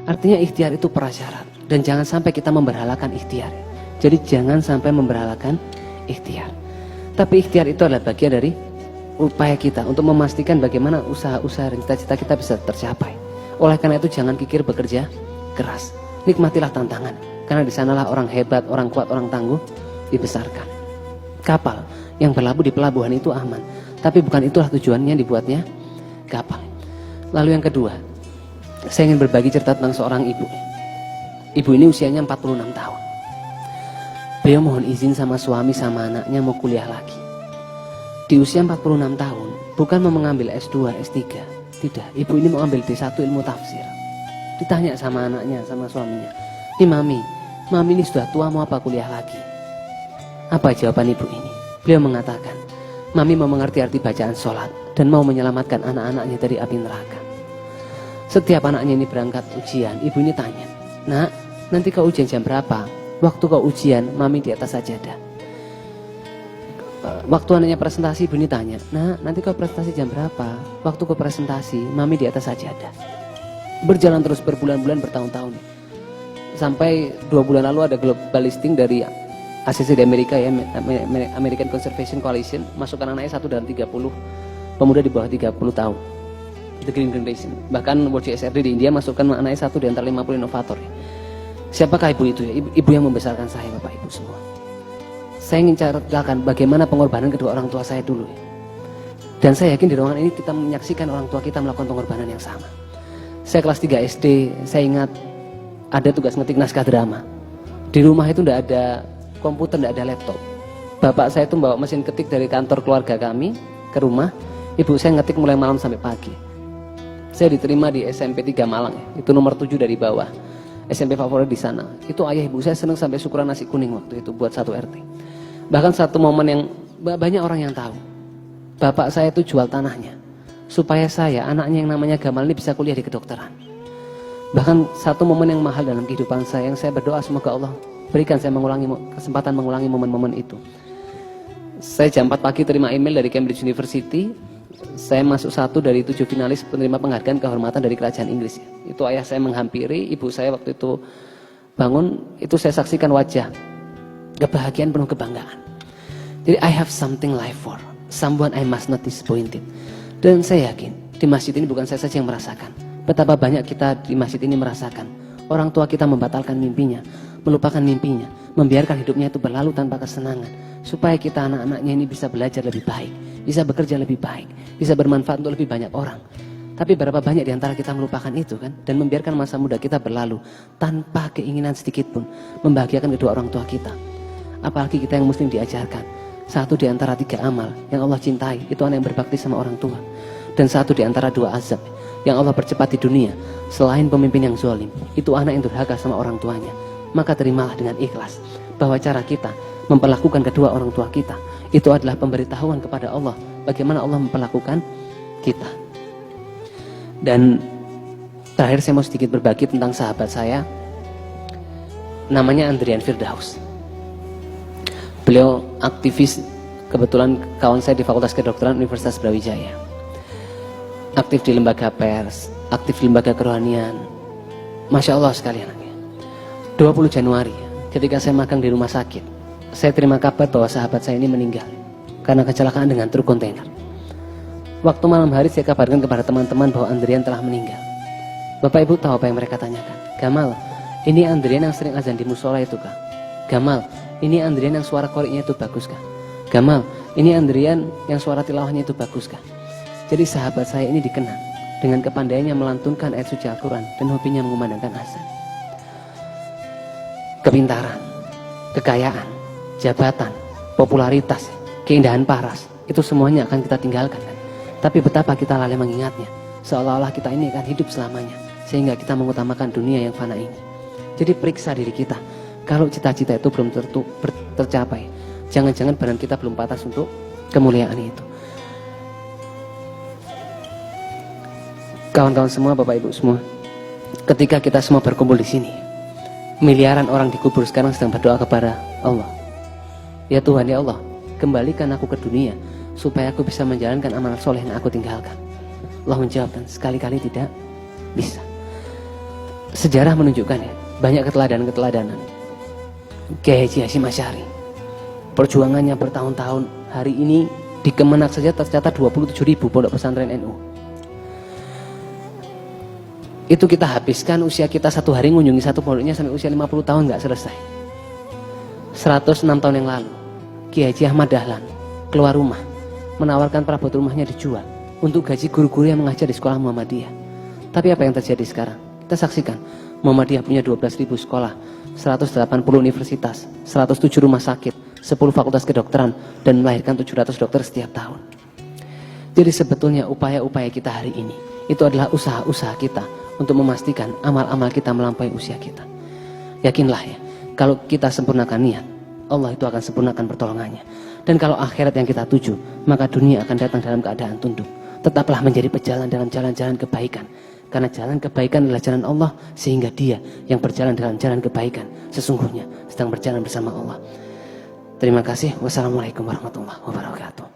Artinya ikhtiar itu prasyarat. Dan jangan sampai kita memberhalakan ikhtiar. Jadi jangan sampai memberhalakan ikhtiar. Tapi ikhtiar itu adalah bagian dari upaya kita untuk memastikan bagaimana usaha-usaha dan cita-cita kita bisa tercapai. Oleh karena itu jangan kikir bekerja keras. Nikmatilah tantangan. Karena di sanalah orang hebat, orang kuat, orang tangguh dibesarkan. Kapal yang berlabuh di pelabuhan itu aman. Tapi bukan itulah tujuannya dibuatnya kapal. Lalu yang kedua, saya ingin berbagi cerita tentang seorang ibu. Ibu ini usianya 46 tahun. Beliau mohon izin sama suami sama anaknya mau kuliah lagi. Di usia 46 tahun, bukan mau mengambil S2, S3. Tidak, ibu ini mau ambil D1 ilmu tafsir. Ditanya sama anaknya, sama suaminya, "Ini mami ini sudah tua mau apa kuliah lagi?" Apa jawaban ibu ini? Beliau mengatakan, "Mami mau mengerti arti bacaan sholat dan mau menyelamatkan anak-anaknya dari api neraka." Setiap anaknya ini berangkat ujian, ibu ini tanya, "Nak, nanti kau ujian jam berapa? Waktu kau ujian, mami di atas sajadah." Waktu anaknya presentasi, ibu ini tanya, "Nak, nanti kau presentasi jam berapa? Waktu kau presentasi, mami di atas sajadah." Berjalan terus berbulan-bulan, bertahun-tahun. Sampai 2 bulan lalu ada global listing dari ACC di Amerika ya, American Conservation Coalition, masukkan anaknya 1 dalam 30 pemuda di bawah 30 tahun. The Green Generation. Bahkan World CSRD di India masukkan anaknya 1 di antara 50 inovator. Siapakah ibu itu ya? Ibu yang membesarkan saya, Bapak Ibu semua. Saya ingin ceritakan bagaimana pengorbanan kedua orang tua saya dulu. Dan saya yakin di ruangan ini kita menyaksikan orang tua kita melakukan pengorbanan yang sama. Saya kelas 3 SD, saya ingat ada tugas ngetik naskah drama. Di rumah itu tidak ada komputer, tidak ada laptop. Bapak saya itu bawa mesin ketik dari kantor keluarga kami ke rumah. Ibu saya ngetik mulai malam sampai pagi. Saya diterima di SMP 3 Malang ya. Itu nomor 7 dari bawah. SMP favorit di sana. Itu ayah ibu saya senang sampai syukuran nasi kuning waktu itu buat 1 RT. Bahkan satu momen yang banyak orang yang tahu. Bapak saya itu jual tanahnya supaya saya, anaknya yang namanya Gamal ini bisa kuliah di kedokteran. Bahkan satu momen yang mahal dalam kehidupan saya, yang saya berdoa semoga Allah berikan saya kesempatan mengulangi momen-momen itu. Saya jam 4 pagi terima email dari Cambridge University. Saya masuk 1 dari 7 finalis penerima penghargaan kehormatan dari kerajaan Inggris. Itu ayah saya menghampiri, ibu saya waktu itu bangun, itu saya saksikan wajah kebahagiaan penuh kebanggaan. Jadi I have something life for, someone I must not disappointed. Dan saya yakin di masjid ini bukan saya saja yang merasakan. Betapa banyak kita di masjid ini merasakan orang tua kita membatalkan mimpinya, melupakan mimpinya, membiarkan hidupnya itu berlalu tanpa kesenangan, supaya kita anak-anaknya ini bisa belajar lebih baik, bisa bekerja lebih baik, bisa bermanfaat untuk lebih banyak orang. Tapi berapa banyak di antara kita melupakan itu kan, dan membiarkan masa muda kita berlalu tanpa keinginan sedikit pun membahagiakan kedua orang tua kita. Apalagi kita yang muslim diajarkan 1 di antara 3 amal yang Allah cintai itu anak yang berbakti sama orang tua, dan 1 di antara 2 azab yang Allah percepat di dunia selain pemimpin yang zalim itu anak yang durhaka sama orang tuanya. Maka terimalah dengan ikhlas bahwa cara kita memperlakukan kedua orang tua kita itu adalah pemberitahuan kepada Allah bagaimana Allah memperlakukan kita. Dan terakhir saya mau sedikit berbagi tentang sahabat saya, namanya Andrian Firdaus. Beliau aktivis, kebetulan kawan saya di Fakultas Kedokteran Universitas Brawijaya. Aktif di lembaga pers, aktif di lembaga kerohanian. Masya Allah sekali anaknya. 20 Januari ketika saya magang di rumah sakit, saya terima kabar bahwa sahabat saya ini meninggal karena kecelakaan dengan truk kontainer. Waktu malam hari saya kabarkan kepada teman-teman bahwa Andrian telah meninggal. Bapak Ibu tahu apa yang mereka tanyakan? "Gamal, ini Andrian yang sering azan di musola itu kah? Gamal, ini Andrian yang suara koriknya itu bagus kah? Gamal, ini Andrian yang suara tilawahnya itu bagus kah?" Jadi sahabat saya ini dikenal dengan kepandaiannya melantunkan ayat suci Al-Quran dan hobinya mengumandangkan azan. Kepintaran, kekayaan, jabatan, popularitas, keindahan paras, itu semuanya akan kita tinggalkan kan? Tapi betapa kita lalai mengingatnya, seolah-olah kita ini akan hidup selamanya, sehingga kita mengutamakan dunia yang fana ini. Jadi periksa diri kita, kalau cita-cita itu belum tercapai, jangan-jangan badan kita belum pantas untuk kemuliaan itu. Kawan-kawan semua, Bapak Ibu semua, ketika kita semua berkumpul di sini, miliaran orang dikubur sekarang sedang berdoa kepada Allah. Ya Tuhan, ya Allah, kembalikan aku ke dunia supaya aku bisa menjalankan amal soleh yang aku tinggalkan. Allah menjawab, dan sekali-kali tidak bisa. sejarah menunjukkan ya, banyak keteladanan-keteladanan. Kiai Haji Hasyim Asy'ari, perjuangannya bertahun-tahun, hari ini di Kemenak saja tercatat 27.000 pondok pesantren NU. Itu kita habiskan usia kita satu hari mengunjungi satu pondoknya sampai usia 50 tahun nggak selesai. 106 tahun yang lalu, Kiai Haji Ahmad Dahlan keluar rumah, menawarkan perabot rumahnya dijual untuk gaji guru-guru yang mengajar di sekolah Muhammadiyah. Tapi apa yang terjadi sekarang? Kita saksikan, Muhammadiyah punya 12.000 sekolah, 180 universitas, 107 rumah sakit, 10 fakultas kedokteran, dan melahirkan 700 dokter setiap tahun. Jadi sebetulnya upaya-upaya kita hari ini, itu adalah usaha-usaha kita untuk memastikan amal-amal kita melampaui usia kita. Yakinlah ya, kalau kita sempurnakan niat, Allah itu akan sempurnakan pertolongannya. Dan kalau akhirat yang kita tuju, maka dunia akan datang dalam keadaan tunduk. Tetaplah menjadi pejalan dalam jalan-jalan kebaikan. Karena jalan kebaikan adalah jalan Allah, sehingga dia yang berjalan dalam jalan kebaikan sesungguhnya sedang berjalan bersama Allah. Terima kasih. Wassalamualaikum warahmatullahi wabarakatuh.